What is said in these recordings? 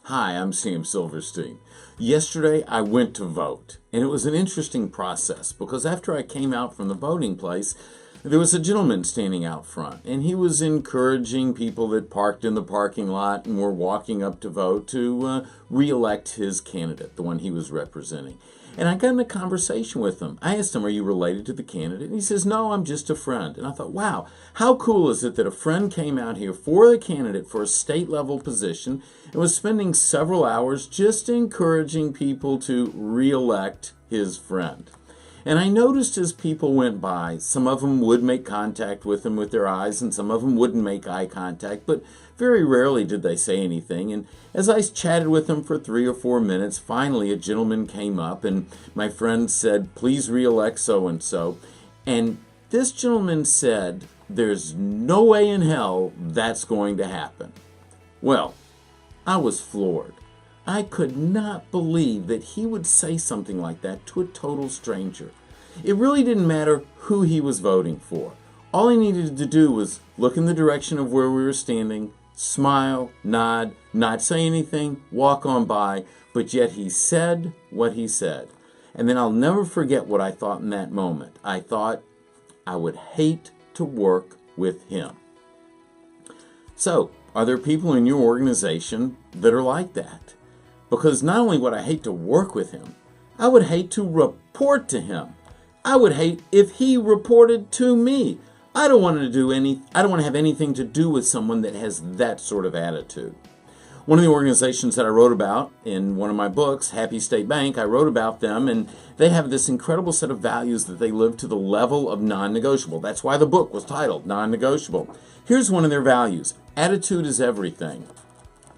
Hi, I'm Sam Silverstein. Yesterday I went to vote, and it was an interesting process because after I came out from the voting place, there was a gentleman standing out front, and he was encouraging people that parked in the parking lot and were walking up to vote to re-elect his candidate, the one he was representing. And I got in a conversation with him. I asked him, "Are you related to the candidate?" And he says, "No, I'm just a friend." And I thought, wow, how cool is it that a friend came out here for the candidate for a state level position and was spending several hours just encouraging people to re-elect his friend. And I noticed as people went by, some of them would make contact with him with their eyes, and some of them wouldn't make eye contact, but very rarely did they say anything. And as I chatted with them for 3 or 4 minutes, finally a gentleman came up, and my friend said, "Please re-elect so-and-so." And this gentleman said, "There's no way in hell that's going to happen." Well, I was floored. I could not believe that he would say something like that to a total stranger. It really didn't matter who he was voting for. All he needed to do was look in the direction of where we were standing, smile, nod, not say anything, walk on by, but yet he said what he said. And then I'll never forget what I thought in that moment. I thought I would hate to work with him. So, are there people in your organization that are like that? Because not only would I hate to work with him, I would hate to report to him. I would hate if he reported to me. I don't want to have anything to do with someone that has that sort of attitude. One of the organizations that I wrote about in one of my books, Happy State Bank, I wrote about them, and they have this incredible set of values that they live to the level of non-negotiable. That's why the book was titled Non-Negotiable. Here's one of their values. Attitude is everything.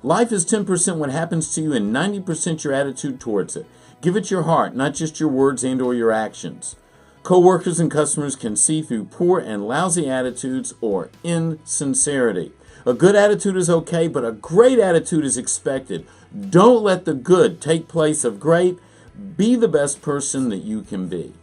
Life is 10% what happens to you and 90% your attitude towards it. Give it your heart, not just your words and or your actions. Co-workers and customers can see through poor and lousy attitudes or insincerity. A good attitude is okay, but a great attitude is expected. Don't let the good take place of great. Be the best person that you can be.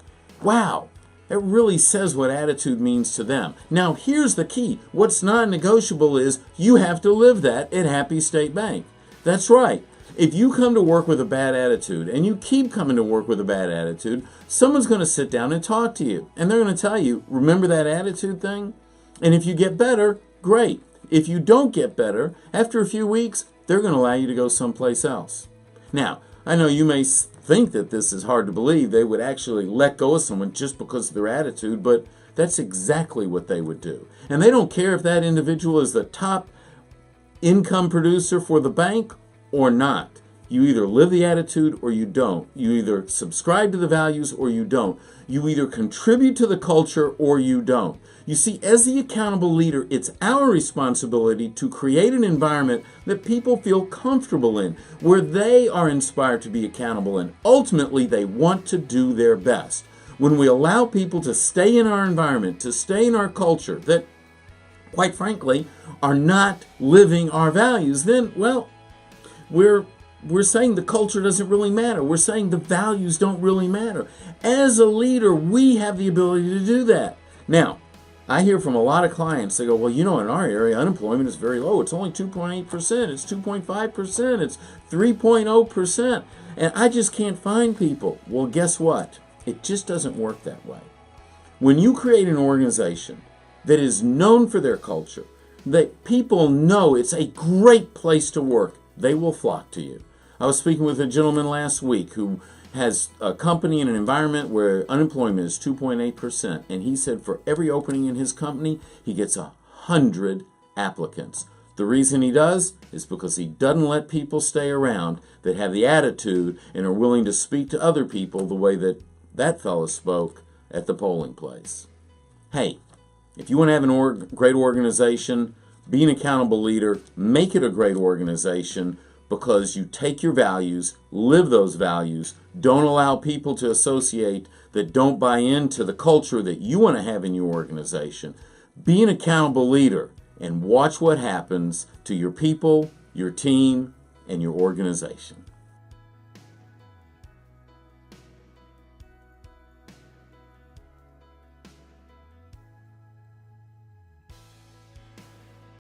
Wow. It really says what attitude means to them. Now, here's the key. What's non-negotiable is you have to live that at Happy State Bank. That's right. If you come to work with a bad attitude and you keep coming to work with a bad attitude, someone's going to sit down and talk to you. And they're going to tell you, remember that attitude thing? And if you get better, great. If you don't get better, after a few weeks, they're going to allow you to go someplace else. Now, I know you may think that this is hard to believe. They would actually let go of someone just because of their attitude, but that's exactly what they would do. And they don't care if that individual is the top income producer for the bank or not. You either live the attitude or you don't. You either subscribe to the values or you don't. You either contribute to the culture or you don't. You see, as the accountable leader, it's our responsibility to create an environment that people feel comfortable in, where they are inspired to be accountable and ultimately they want to do their best. When we allow people to stay in our environment, to stay in our culture that, quite frankly, are not living our values, then, well, we're saying the culture doesn't really matter. We're saying the values don't really matter. As a leader, we have the ability to do that. Now, I hear from a lot of clients, they go, well, in our area, unemployment is very low. It's only 2.8%. It's 2.5%. It's 3.0%. And I just can't find people. Well, guess what? It just doesn't work that way. When you create an organization that is known for their culture, that people know it's a great place to work, they will flock to you. I was speaking with a gentleman last week who has a company in an environment where unemployment is 2.8%, and he said for every opening in his company, he gets 100 applicants. The reason he does is because he doesn't let people stay around that have the attitude and are willing to speak to other people the way that fellow spoke at the polling place. Hey, if you want to have a great organization, be an accountable leader, make it a great organization, because you take your values, live those values, don't allow people to associate that don't buy into the culture that you want to have in your organization. Be an accountable leader and watch what happens to your people, your team, and your organization.